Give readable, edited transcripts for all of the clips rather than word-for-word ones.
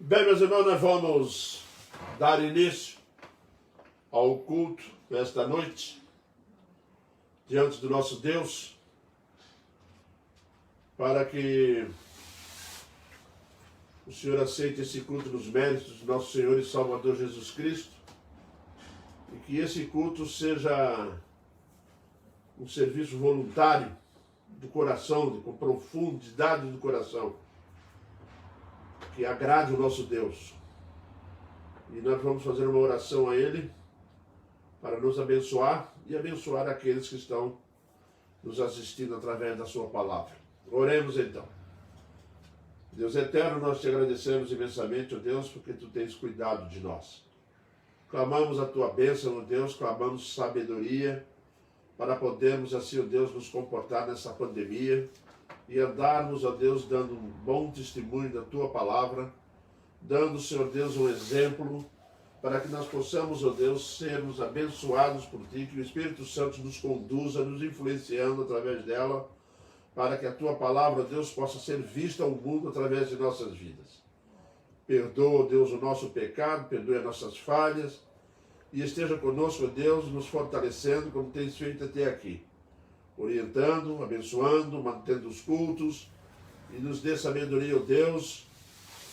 Bem, meus irmãos, nós vamos dar início ao culto esta noite, diante do nosso Deus, para que o Senhor aceite esse culto nos méritos do nosso Senhor e Salvador Jesus Cristo, e que esse culto seja um serviço voluntário do coração, com profundidade do coração, que agrade o nosso Deus. E nós vamos fazer uma oração a Ele para nos abençoar e abençoar aqueles que estão nos assistindo através da sua palavra. Oremos então. Deus eterno, nós te agradecemos imensamente, ó Deus, porque tu tens cuidado de nós. Clamamos a tua bênção, ó Deus, clamamos sabedoria para podermos assim, ó Deus, nos comportar nessa pandemia e andarmos, ó Deus, dando um bom testemunho da tua palavra, dando, Senhor Deus, um exemplo para que nós possamos, ó Deus, sermos abençoados por ti, que o Espírito Santo nos conduza, nos influenciando através dela, para que a tua palavra, ó Deus, possa ser vista ao mundo através de nossas vidas. Perdoa, ó Deus, o nosso pecado, perdoe as nossas falhas e esteja conosco, ó Deus, nos fortalecendo como tens feito até aqui, orientando, abençoando, mantendo os cultos e nos dê sabedoria, ó Deus,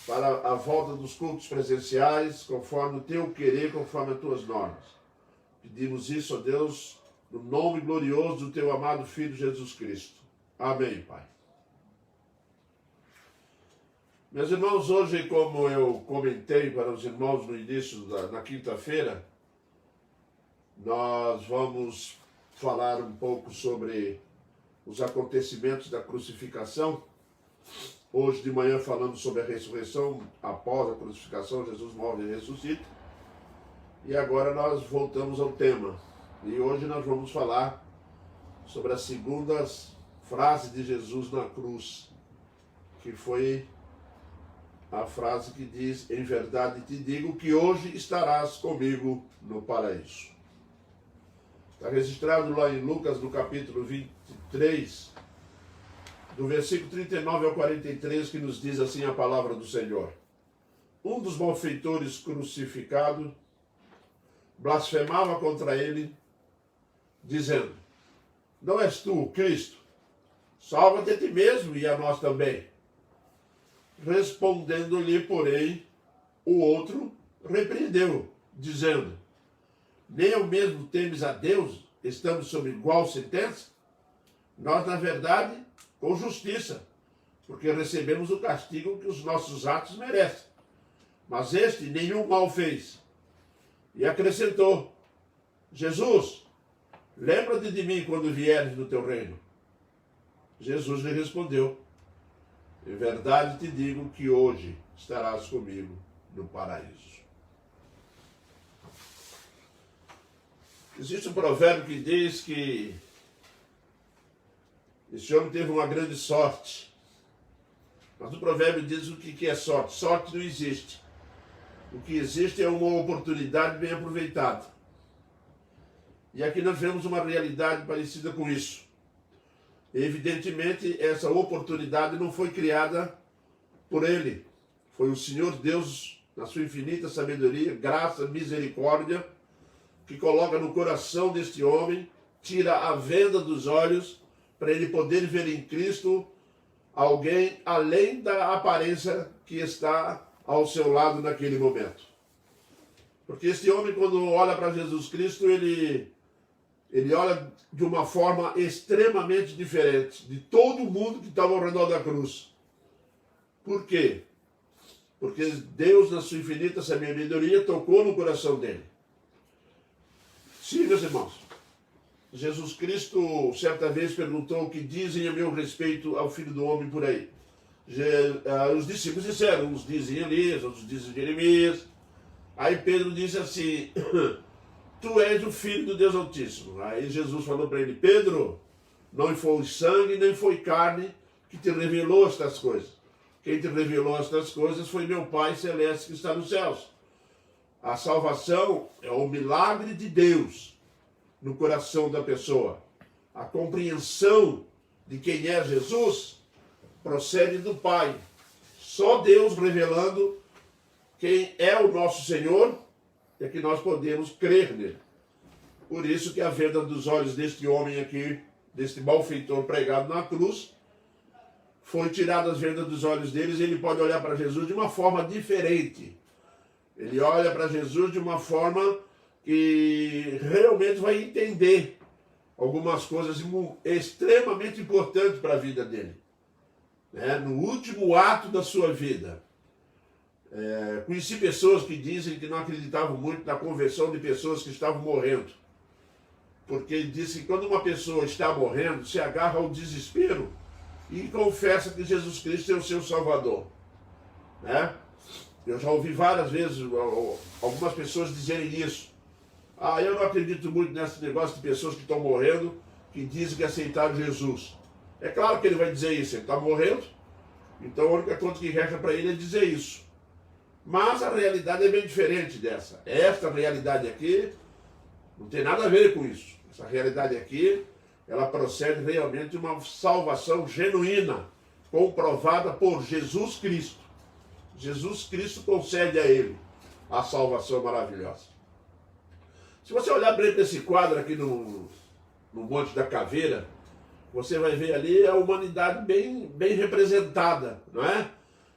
para a volta dos cultos presenciais, conforme o teu querer, conforme as tuas normas. Pedimos isso, ó Deus, no nome glorioso do teu amado Filho Jesus Cristo. Amém, Pai. Meus irmãos, hoje, como eu comentei para os irmãos no início na quinta-feira, nós vamos falar um pouco sobre os acontecimentos da crucificação. Hoje de manhã falamos sobre a ressurreição. Após a crucificação, Jesus morre e ressuscita. E agora nós voltamos ao tema. E hoje nós vamos falar sobre a segunda frase de Jesus na cruz, que foi a frase que diz: em verdade te digo que hoje estarás comigo no paraíso. Está registrado lá em Lucas, no capítulo 23, do versículo 39 ao 43, que nos diz assim a palavra do Senhor. Um dos malfeitores crucificado blasfemava contra ele, dizendo: não és tu o Cristo? Salva-te a ti mesmo e a nós também. Respondendo-lhe, porém, o outro repreendeu, dizendo: nem ao mesmo temes a Deus, estamos sob igual sentença? Nós, na verdade, com justiça, porque recebemos o castigo que os nossos atos merecem. Mas este nenhum mal fez. E acrescentou: Jesus, lembra-te de mim quando vieres no teu reino. Jesus lhe respondeu: em verdade te digo que hoje estarás comigo no paraíso. Existe um provérbio que diz que esse homem teve uma grande sorte. Mas o provérbio diz o que é sorte. Sorte não existe. O que existe é uma oportunidade bem aproveitada. E aqui nós vemos uma realidade parecida com isso. Evidentemente, essa oportunidade não foi criada por ele. Foi o Senhor Deus, na sua infinita sabedoria, graça, misericórdia, que coloca no coração deste homem, tira a venda dos olhos, para ele poder ver em Cristo alguém além da aparência que está ao seu lado naquele momento. Porque este homem, quando olha para Jesus Cristo, ele olha de uma forma extremamente diferente de todo mundo que estava ao redor da cruz. Por quê? Porque Deus, na sua infinita sabedoria, tocou no coração dele. Sim, meus irmãos, Jesus Cristo certa vez perguntou: o que dizem a meu respeito ao Filho do Homem por aí? Os discípulos disseram, uns dizem Elias, outros dizem Jeremias. Aí Pedro disse assim: tu és o Filho do Deus Altíssimo. Aí Jesus falou para ele: Pedro, não foi sangue nem foi carne que te revelou estas coisas. Quem te revelou estas coisas foi meu Pai Celeste que está nos céus. A salvação é o milagre de Deus no coração da pessoa. A compreensão de quem é Jesus procede do Pai. Só Deus revelando quem é o nosso Senhor, é que nós podemos crer nele. Por isso que a venda dos olhos deste homem aqui, deste malfeitor pregado na cruz, foi tirada as vendas dos olhos deles e ele pode olhar para Jesus de uma forma diferente. Ele olha para Jesus de uma forma que realmente vai entender algumas coisas extremamente importantes para a vida dele. No último ato da sua vida. Conheci pessoas que dizem que não acreditavam muito na conversão de pessoas que estavam morrendo. Porque ele disse que quando uma pessoa está morrendo, se agarra ao desespero e confessa que Jesus Cristo é o seu Salvador. Eu já ouvi várias vezes algumas pessoas dizerem isso. Eu não acredito muito nesse negócio de pessoas que estão morrendo, que dizem que aceitaram Jesus. É claro que ele vai dizer isso, ele está morrendo, então a única coisa que resta para ele é dizer isso. Mas a realidade é bem diferente dessa. Esta realidade aqui não tem nada a ver com isso. Essa realidade aqui, ela procede realmente de uma salvação genuína, comprovada por Jesus Cristo. Jesus Cristo concede a ele a salvação maravilhosa. Se você olhar para esse quadro aqui no Monte da Caveira, você vai ver ali a humanidade bem representada, não é?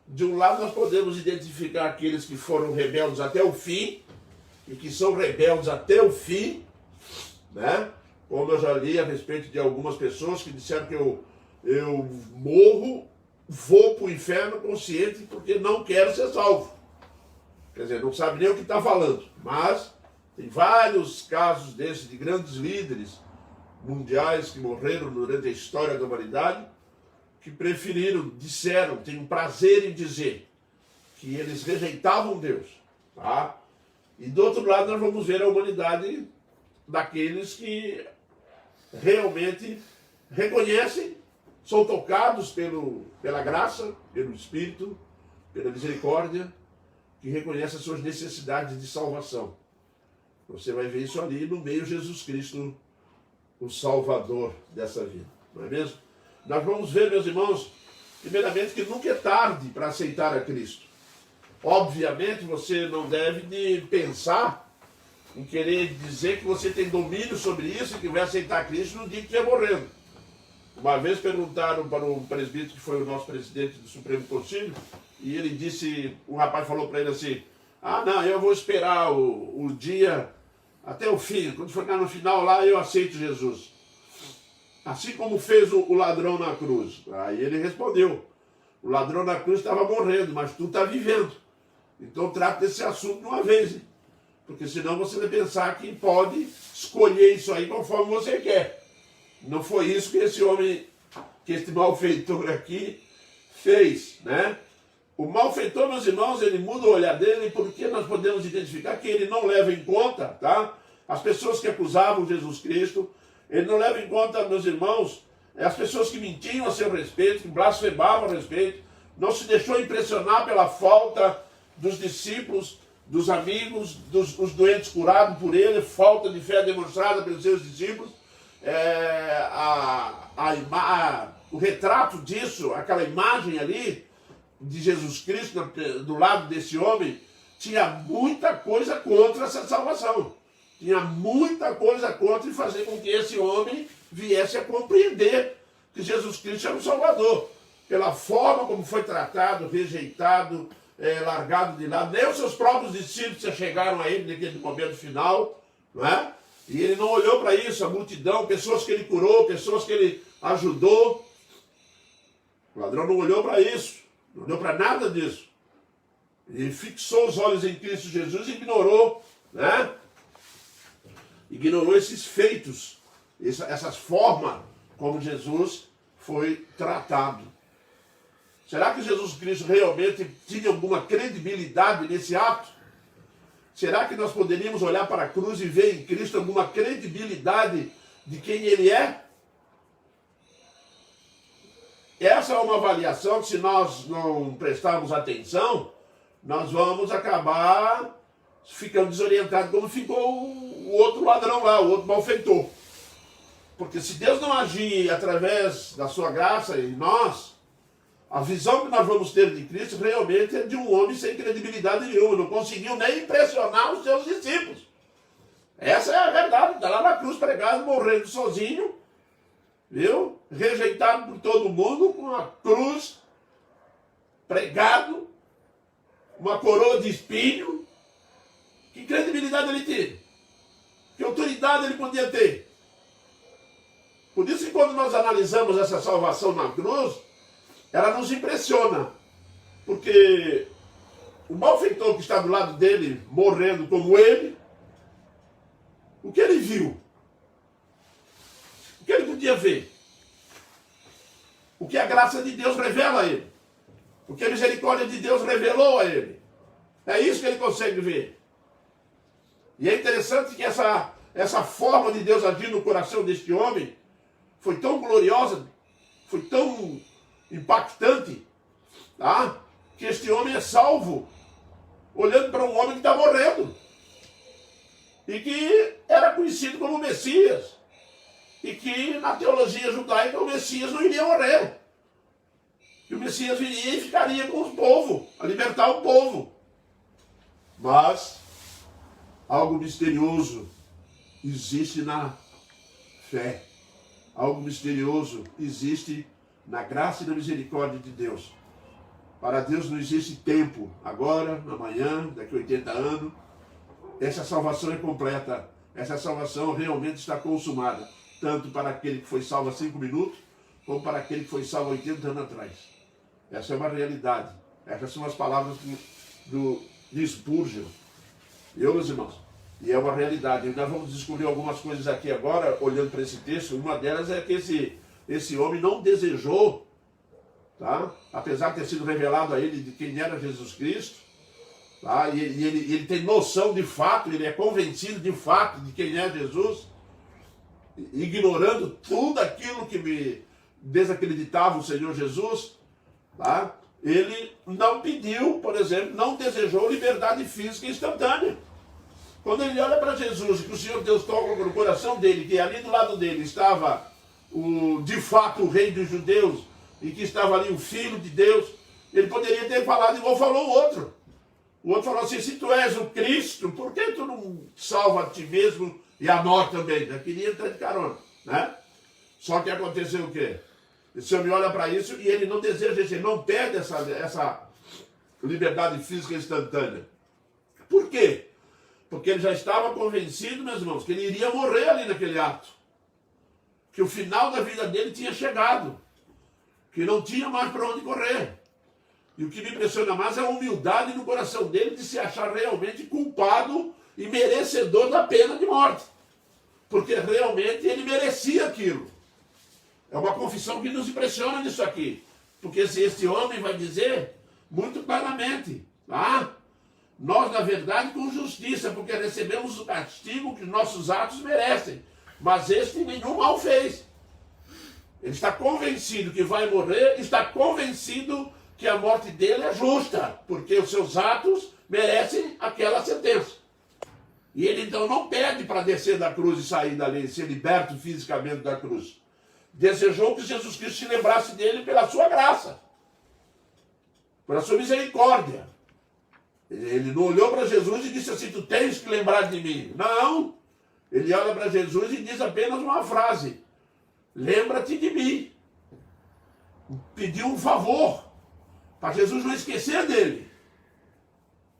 De um lado nós podemos identificar aqueles que foram rebeldes até o fim, e que são rebeldes até o fim, né? Como eu já li a respeito de algumas pessoas que disseram que eu morro, vou para o inferno consciente porque não quero ser salvo. Quer dizer, não sabe nem o que está falando, mas tem vários casos desses de grandes líderes mundiais que morreram durante a história da humanidade, que disseram, têm um prazer em dizer que eles rejeitavam Deus. Tá? E do outro lado nós vamos ver a humanidade daqueles que realmente reconhecem, são tocados pela graça, pelo Espírito, pela misericórdia, que reconhecem as suas necessidades de salvação. Você vai ver isso ali no meio de Jesus Cristo, o Salvador dessa vida, não é mesmo? Nós vamos ver, meus irmãos, primeiramente que nunca é tarde para aceitar a Cristo. Obviamente você não deve pensar em querer dizer que você tem domínio sobre isso e que vai aceitar Cristo no dia que estiver morrendo. Uma vez perguntaram para um presbítero que foi o nosso presidente do Supremo Conselho, e ele disse, o rapaz falou para ele assim, não, eu vou esperar o dia até o fim, quando chegar no final lá eu aceito Jesus. Assim como fez o ladrão na cruz. Aí ele respondeu, o ladrão na cruz estava morrendo, mas tu está vivendo. Então trata desse assunto de uma vez, hein? Porque senão você vai pensar que pode escolher isso aí conforme você quer. Não foi isso que esse homem, que este malfeitor aqui fez, né? O malfeitor, meus irmãos, ele muda o olhar dele porque nós podemos identificar que ele não leva em conta, tá? As pessoas que acusavam Jesus Cristo, ele não leva em conta, meus irmãos, as pessoas que mentiam a seu respeito, que blasfemavam a respeito, não se deixou impressionar pela falta dos discípulos, dos amigos, os doentes curados por ele, falta de fé demonstrada pelos seus discípulos. O retrato disso, aquela imagem ali de Jesus Cristo do lado desse homem, tinha muita coisa contra essa salvação. Tinha muita coisa contra e fazer com que esse homem viesse a compreender que Jesus Cristo era o Salvador. Pela forma como foi tratado, rejeitado, largado de lado. Nem os seus próprios discípulos se chegaram a ele naquele momento final, não é? E ele não olhou para isso, a multidão, pessoas que ele curou, pessoas que ele ajudou. O ladrão não olhou para isso, não olhou para nada disso. Ele fixou os olhos em Cristo Jesus e ignorou, né? Ignorou esses feitos, essas formas como Jesus foi tratado. Será que Jesus Cristo realmente tinha alguma credibilidade nesse ato? Será que nós poderíamos olhar para a cruz e ver em Cristo alguma credibilidade de quem Ele é? Essa é uma avaliação que, se nós não prestarmos atenção, nós vamos acabar ficando desorientados, como ficou o outro ladrão lá, o outro malfeitor. Porque se Deus não agir através da sua graça em nós, A visão que nós vamos ter de Cristo realmente é de um homem sem credibilidade nenhuma. Não conseguiu nem impressionar os seus discípulos. Essa é a verdade. Está lá na cruz pregado, morrendo sozinho, viu? Rejeitado por todo mundo, com a cruz pregado, uma coroa de espinho. Que credibilidade ele tinha? Que autoridade ele podia ter? Por isso que quando nós analisamos essa salvação na cruz, ela nos impressiona. Porque o malfeitor que está do lado dele, morrendo como ele, o que ele viu? O que ele podia ver? O que a graça de Deus revela a ele? O que a misericórdia de Deus revelou a ele? É isso que ele consegue ver. E é interessante que essa forma de Deus agir no coração deste homem foi tão gloriosa, foi tão impactante, tá? Que este homem é salvo olhando para um homem que está morrendo e que era conhecido como Messias e que na teologia judaica o Messias não iria morrer, que o Messias viria e ficaria com o povo, a libertar o povo. Mas algo misterioso existe na fé. Algo misterioso existe na graça e na misericórdia de Deus. Para Deus não existe tempo, agora, amanhã, daqui a 80 anos. Essa salvação é completa. Essa salvação realmente está consumada. Tanto para aquele que foi salvo há 5 minutos, como para aquele que foi salvo há 80 anos atrás. Essa é uma realidade. Essas são as palavras de Spurgeon. Meus irmãos, e é uma realidade. E nós vamos descobrir algumas coisas aqui agora, olhando para esse texto. Uma delas é que esse homem não desejou, tá? Apesar de ter sido revelado a ele de quem era Jesus Cristo, tá? E ele tem noção de fato, ele é convencido de fato de quem é Jesus, ignorando tudo aquilo que me desacreditava o Senhor Jesus, tá? Ele não pediu, por exemplo, não desejou liberdade física instantânea. Quando ele olha para Jesus, que o Senhor Deus toca no coração dele, que ali do lado dele estava de fato o rei dos judeus, e que estava ali o filho de Deus, ele poderia ter falado igual falou o outro. O outro falou assim: se tu és o Cristo, por que tu não salva a ti mesmo e a nós também? Já queria entrar de carona, né? Só que aconteceu o quê? Esse homem olha para isso e ele não deseja isso, ele não perde essa liberdade física instantânea. Por quê? Porque ele já estava convencido, meus irmãos, que ele iria morrer ali naquele ato. Que o final da vida dele tinha chegado. Que não tinha mais para onde correr. E o que me impressiona mais é a humildade no coração dele de se achar realmente culpado e merecedor da pena de morte. Porque realmente ele merecia aquilo. É uma confissão que nos impressiona nisso aqui. Porque esse homem vai dizer muito claramente, tá? Nós, na verdade, com justiça, porque recebemos o castigo que nossos atos merecem. Mas este nenhum mal fez. Ele está convencido que vai morrer, está convencido que a morte dele é justa, porque os seus atos merecem aquela sentença. E ele então não pede para descer da cruz e sair dali, ser liberto fisicamente da cruz. Desejou que Jesus Cristo se lembrasse dele pela sua graça, pela sua misericórdia. Ele não olhou para Jesus e disse assim: tu tens que lembrar de mim. Não. Ele olha para Jesus e diz apenas uma frase: lembra-te de mim. Pediu um favor para Jesus não esquecer dele.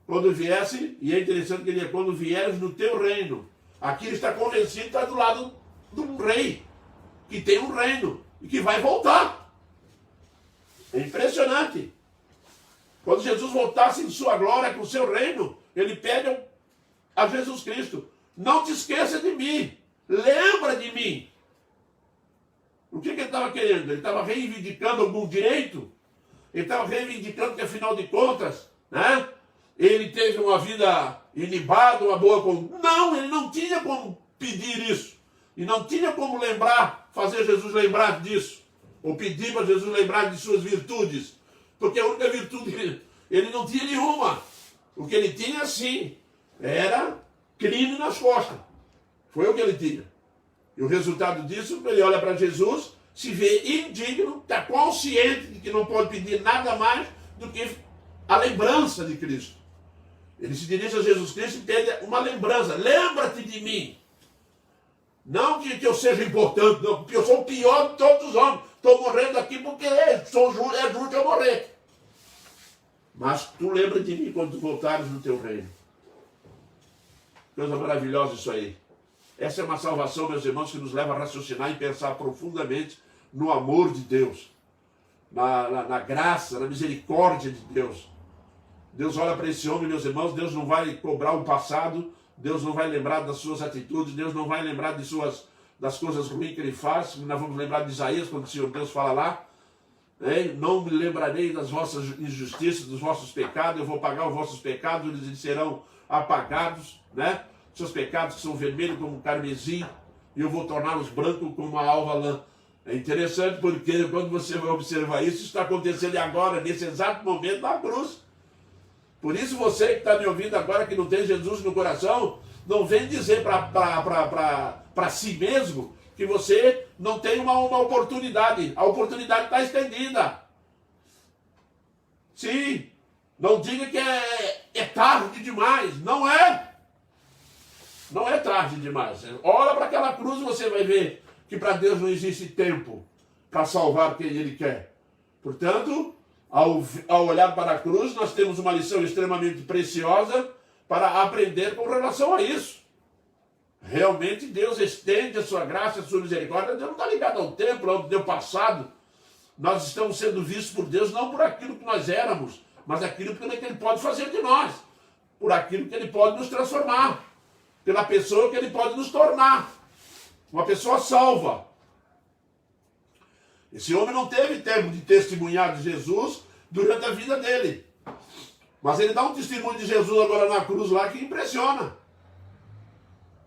Quando viesse, e é interessante que ele é: quando vieres no teu reino. Aqui ele está convencido que está do lado de um rei, que tem um reino e que vai voltar. É impressionante. Quando Jesus voltasse em sua glória com o seu reino, ele pede a Jesus Cristo: não te esqueça de mim, lembra de mim. O que ele estava querendo? Ele estava reivindicando algum direito? Ele estava reivindicando que, afinal de contas, né, ele teve uma vida ilibada, uma boa conduta. Não, ele não tinha como pedir isso. E não tinha como lembrar, fazer Jesus lembrar disso. Ou pedir para Jesus lembrar de suas virtudes. Porque a única virtude ele não tinha nenhuma. O que ele tinha, sim, era crime nas costas. Foi o que ele tinha. E o resultado disso, ele olha para Jesus se vê indigno, está consciente de que não pode pedir nada mais do que a lembrança de Cristo. Ele se dirige a Jesus Cristo e pede uma lembrança. Lembra-te de mim. Não que eu seja importante, não, porque eu sou o pior de todos os homens. Estou morrendo aqui porque é justo eu morrer. Mas tu lembra de mim quando tu voltares no teu reino. Coisa maravilhosa isso aí. Essa é uma salvação, meus irmãos, que nos leva a raciocinar e pensar profundamente no amor de Deus, na graça, na misericórdia de Deus. Deus olha para esse homem, meus irmãos, Deus não vai cobrar o passado, Deus não vai lembrar das suas atitudes, Deus não vai lembrar das coisas ruins que ele faz. Nós vamos lembrar de Isaías, quando o Senhor Deus fala lá, não me lembrarei das vossas injustiças, dos vossos pecados, eu vou pagar os vossos pecados, eles serão apagados, né? Seus pecados que são vermelhos como carmesim, e eu vou torná-los brancos como a alva lã. É interessante porque quando você vai observar isso, está acontecendo agora, nesse exato momento, na cruz. Por isso você que está me ouvindo agora, que não tem Jesus no coração, não vem dizer para si mesmo que você não tem uma oportunidade. A oportunidade está estendida. Sim, não diga que é tarde demais. Não é. Não é tarde demais. Olha para aquela cruz e você vai ver que para Deus não existe tempo para salvar quem Ele quer. Portanto, ao olhar para a cruz, nós temos uma lição extremamente preciosa para aprender com relação a isso. Realmente Deus estende a sua graça, a sua misericórdia. Deus não está ligado ao tempo, ao teu passado. Nós estamos sendo vistos por Deus não por aquilo que nós éramos, mas aquilo que Ele pode fazer de nós, por aquilo que Ele pode nos transformar, pela pessoa que Ele pode nos tornar, uma pessoa salva. Esse homem não teve tempo de testemunhar de Jesus durante a vida dele, mas ele dá um testemunho de Jesus agora na cruz lá que impressiona,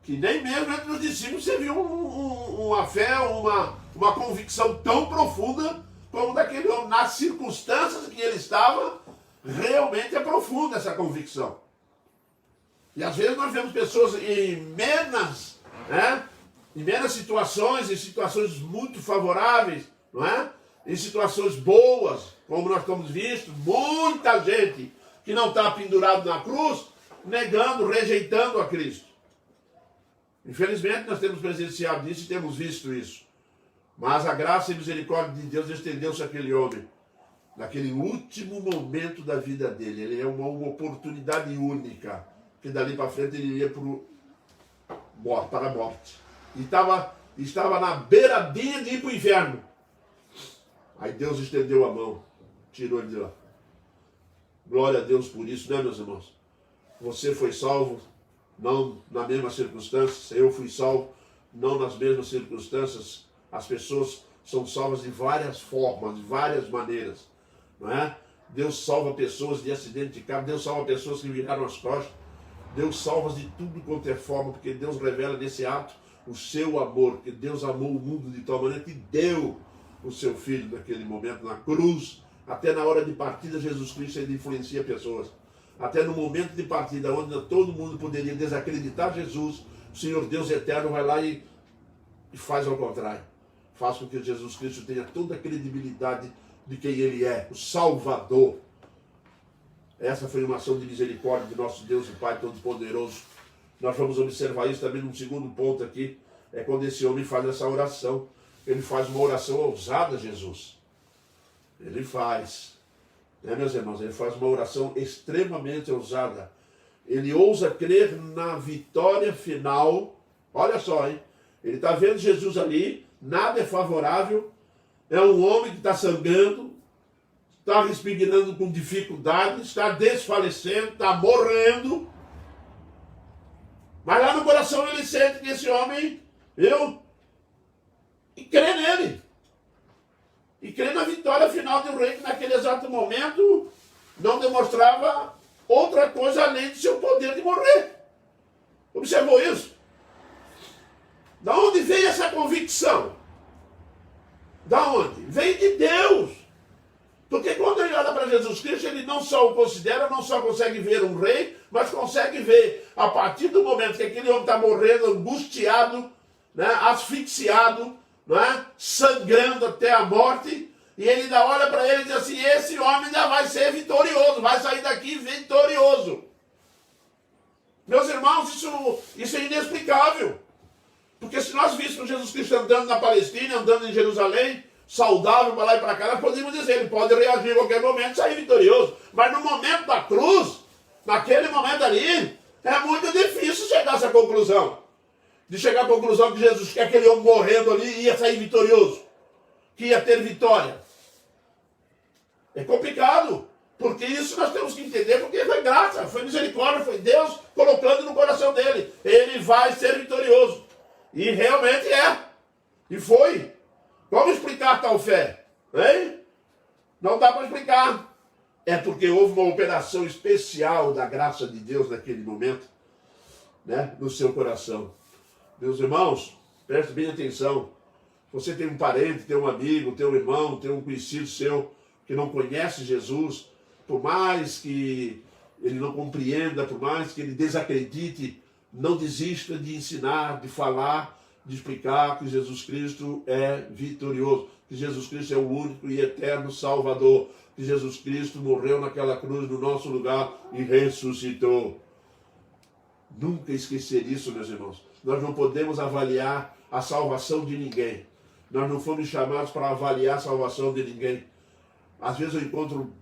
que nem mesmo entre os discípulos você viu uma fé, uma convicção tão profunda como daquele homem. Nas circunstâncias que ele estava, realmente é profunda essa convicção. E às vezes nós vemos pessoas em menos situações, em situações muito favoráveis, não é? Em situações boas, como nós estamos visto, muita gente que não está pendurado na cruz, negando, rejeitando a Cristo. Infelizmente nós temos presenciado isso e temos visto isso. Mas a graça e a misericórdia de Deus estendeu-se àquele homem, naquele último momento da vida dele. Ele é uma oportunidade única, que dali para frente ele ia para a morte. E estava na beiradinha de ir para o inferno. Aí Deus estendeu a mão, tirou ele de lá. Glória a Deus por isso, né, meus irmãos? Você foi salvo, não na mesma circunstância. Eu fui salvo, não nas mesmas circunstâncias. As pessoas são salvas de várias formas, de várias maneiras, não é? Deus salva pessoas de acidente de carro, Deus salva pessoas que viraram as costas, Deus salva de tudo quanto é forma, porque Deus revela nesse ato o seu amor, que Deus amou o mundo de tal maneira que deu o seu Filho naquele momento, na cruz. Até na hora de partida, Jesus Cristo ainda influencia pessoas. Até no momento de partida, onde todo mundo poderia desacreditar Jesus, o Senhor Deus eterno vai lá e faz ao contrário. Faz com que Jesus Cristo tenha toda a credibilidade de quem Ele é, o Salvador. Essa foi uma ação de misericórdia de nosso Deus e Pai Todo-Poderoso. Nós vamos observar isso também num segundo ponto aqui, é quando esse homem faz essa oração. Ele faz uma oração ousada, Jesus. Ele faz, né, meus irmãos? Ele faz uma oração extremamente ousada. Ele ousa crer na vitória final. Olha só, hein? Ele está vendo Jesus ali, nada é favorável. É um homem que está sangrando, está respirando com dificuldade, está desfalecendo, está morrendo. Mas lá no coração ele sente que esse homem, e crê nele. E crê na vitória final do rei, que naquele exato momento não demonstrava outra coisa além de seu poder de morrer. Observou isso? Da onde veio essa convicção? Da onde? Veio de Deus. Porque quando ele olha para Jesus Cristo, ele não só o considera, não só consegue ver um rei, mas consegue ver, a partir do momento que aquele homem está morrendo, angustiado, né, asfixiado, não é? Sangrando até a morte, e ele ainda olha para ele e diz assim, esse homem ainda vai ser vitorioso, vai sair daqui vitorioso. Meus irmãos, isso é inexplicável. Porque se nós víssemos Jesus Cristo andando na Palestina, andando em Jerusalém, saudável para lá e para cá, nós podemos dizer, ele pode reagir a qualquer momento e sair vitorioso. Mas no momento da cruz, naquele momento ali, é muito difícil chegar a essa conclusão. De chegar à conclusão que Jesus, que aquele homem morrendo ali, ia sair vitorioso. Que ia ter vitória. É complicado. Porque isso nós temos que entender, porque foi graça, foi misericórdia, foi Deus colocando no coração dele. Ele vai ser vitorioso. E realmente é. E foi. Como explicar tal fé? Hein? Não dá para explicar. É porque houve uma operação especial da graça de Deus naquele momento, né, no seu coração. Meus irmãos, preste bem atenção. Você tem um parente, tem um amigo, tem um irmão, tem um conhecido seu que não conhece Jesus, por mais que ele não compreenda, por mais que ele desacredite, não desista de ensinar, de falar, de explicar que Jesus Cristo é vitorioso, que Jesus Cristo é o único e eterno Salvador, que Jesus Cristo morreu naquela cruz no nosso lugar e ressuscitou. Nunca esquecer isso, meus irmãos. Nós não podemos avaliar a salvação de ninguém. Nós não fomos chamados para avaliar a salvação de ninguém. Às vezes eu encontro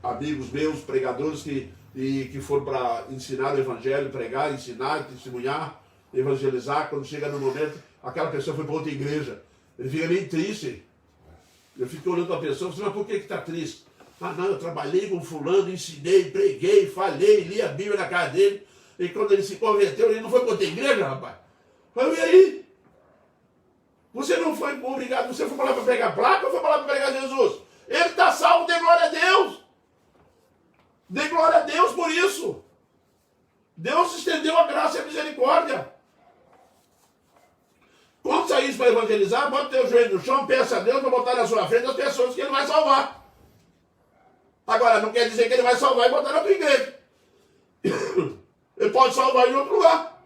amigos meus, pregadores, que foram para ensinar o evangelho, pregar, ensinar, testemunhar, evangelizar. Quando chega no momento, aquela pessoa foi para outra igreja. Ele fica meio triste. Eu fico olhando para a pessoa e falo, mas por que está triste? Ah, não, eu trabalhei com fulano, ensinei, preguei, falei, li a Bíblia na casa dele. E quando ele se converteu, ele não foi para outra igreja, rapaz. Falei, e aí? Você não foi obrigado, você foi para lá para pregar placa ou foi para lá para pregar Jesus? Ele está salvo, dê glória a Deus. Dê glória a Deus por isso. Deus estendeu a graça e a misericórdia. Quando sair para evangelizar, bota o teu joelho no chão, peça a Deus para botar na sua frente as pessoas que ele vai salvar. Agora, não quer dizer que ele vai salvar e botar na tua igreja. Ele pode salvar em outro lugar.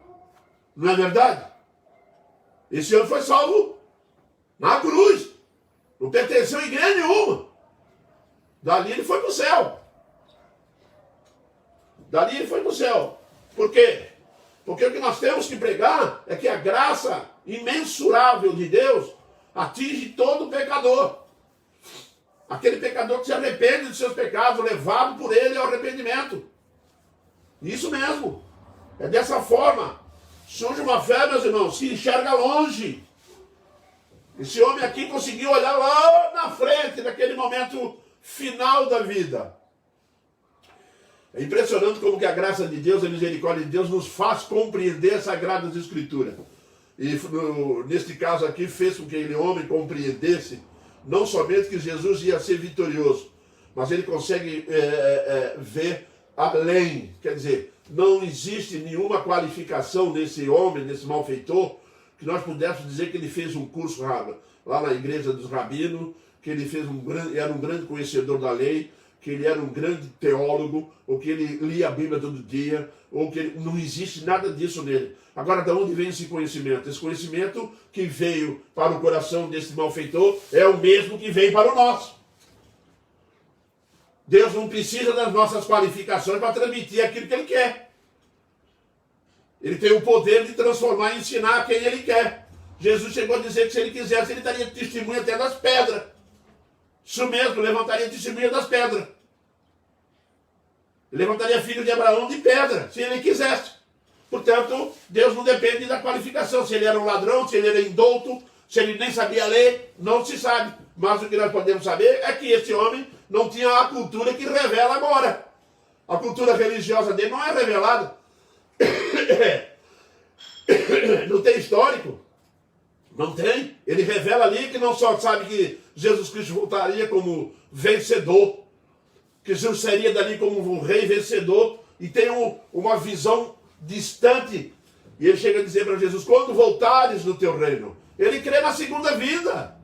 Não é verdade? Esse homem foi salvo na cruz. Não pertenceu a igreja nenhuma. Dali ele foi para o céu. Dali ele foi para o céu. Por quê? Porque o que nós temos que pregar é que a graça imensurável de Deus atinge todo pecador. Aquele pecador que se arrepende dos seus pecados, levado por ele ao arrependimento. Isso mesmo. É dessa forma. Surge uma fé, meus irmãos, que enxerga longe. Esse homem aqui conseguiu olhar lá na frente, naquele momento final da vida. É impressionante como que a graça de Deus, a misericórdia de Deus nos faz compreender as Sagradas Escrituras. E neste caso aqui fez com que aquele homem compreendesse não somente que Jesus ia ser vitorioso, mas ele consegue ver além. Quer dizer, não existe nenhuma qualificação nesse homem, nesse malfeitor, que nós pudéssemos dizer que ele fez um curso lá na igreja dos rabinos, que ele era um grande conhecedor da lei, que ele era um grande teólogo, ou que ele lia a Bíblia todo dia, ou que não existe nada disso nele. Agora, de onde vem esse conhecimento? Esse conhecimento que veio para o coração desse malfeitor é o mesmo que veio para o nosso. Deus não precisa das nossas qualificações para transmitir aquilo que Ele quer. Ele tem o poder de transformar e ensinar a quem Ele quer. Jesus chegou a dizer que se Ele quisesse, Ele daria testemunha até das pedras. Isso mesmo, levantaria testemunha das pedras. Ele levantaria filho de Abraão de pedra, se Ele quisesse. Portanto, Deus não depende da qualificação. Se ele era um ladrão, se ele era indouto, se ele nem sabia ler, não se sabe. Mas o que nós podemos saber é que esse homem não tinha a cultura que revela agora. A cultura religiosa dele não é revelada. Não tem histórico. Não tem. Ele revela ali que não só sabe que Jesus Cristo voltaria como vencedor, que Jesus seria dali como um rei vencedor, e tem uma visão distante. E ele chega a dizer para Jesus, quando voltares no teu reino, ele crê na segunda vida.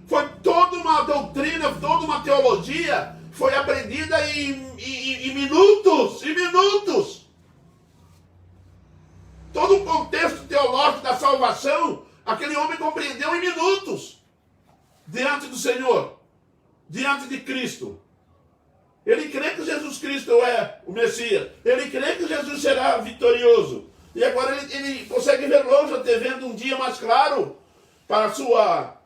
Foi toda uma doutrina, toda uma teologia, foi aprendida em minutos, todo o contexto teológico da salvação Aquele homem compreendeu em minutos, diante do Senhor, diante de Cristo. Ele crê que Jesus Cristo é o Messias. Ele crê que Jesus será vitorioso. E agora ele consegue ver longe, até vendo um dia mais claro, para a sua,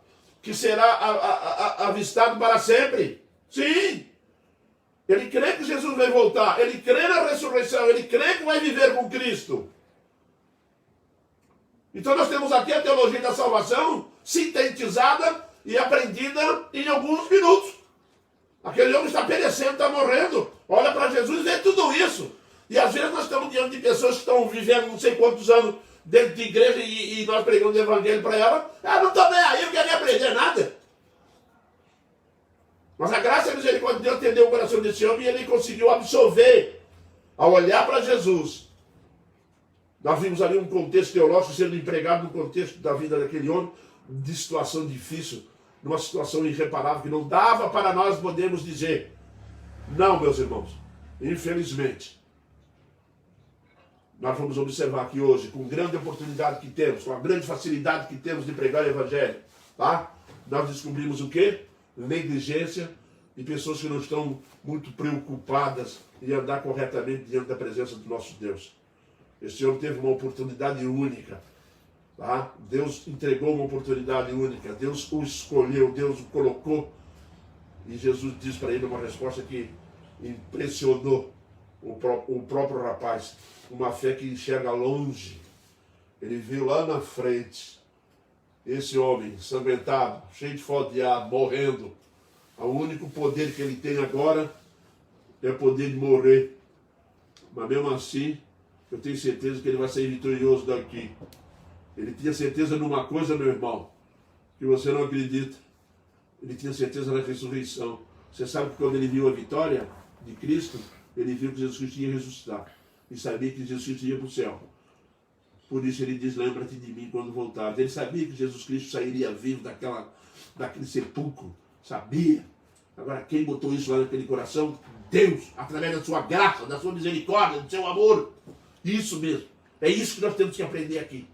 que será avistado para sempre. Sim. Ele crê que Jesus vai voltar. Ele crê na ressurreição. Ele crê que vai viver com Cristo. Então nós temos aqui a teologia da salvação sintetizada e aprendida em alguns minutos. Aquele homem está perecendo, está morrendo. Olha para Jesus e vê tudo isso. E às vezes nós estamos diante de pessoas que estão vivendo não sei quantos anos dentro de igreja e nós pregamos o evangelho para ela. Ah, não estou nem aí, eu não quero nem aprender nada. Mas a graça e a misericórdia de Deus atendeu o coração desse homem e ele conseguiu absorver, ao olhar para Jesus. Nós vimos ali um contexto teológico sendo empregado no contexto da vida daquele homem, de situação difícil, numa situação irreparável, que não dava para nós podermos dizer, não, meus irmãos, infelizmente. Nós vamos observar aqui hoje, com grande oportunidade que temos, com a grande facilidade que temos de pregar o Evangelho, tá? Nós descobrimos o quê? Negligência e pessoas que não estão muito preocupadas em andar corretamente diante da presença do nosso Deus. Esse homem teve uma oportunidade única. Tá? Deus entregou uma oportunidade única. Deus o escolheu, Deus o colocou. E Jesus diz para ele uma resposta que impressionou o próprio rapaz. Uma fé que enxerga longe. Ele viu lá na frente esse homem ensanguentado, cheio de falta de ar, morrendo. O único poder que ele tem agora é o poder de morrer. Mas mesmo assim, eu tenho certeza que ele vai sair vitorioso daqui. Ele tinha certeza numa coisa, meu irmão, que você não acredita. Ele tinha certeza na ressurreição. Você sabe que quando ele viu a vitória de Cristo, ele viu que Jesus Cristo ia ressuscitar. E sabia que Jesus Cristo ia para o céu. Por isso ele diz, lembra-te de mim quando voltares. Ele sabia que Jesus Cristo sairia vivo daquele sepulcro. Sabia. Agora, quem botou isso lá naquele coração? Deus, através da sua graça, da sua misericórdia, do seu amor. Isso mesmo. É isso que nós temos que aprender aqui.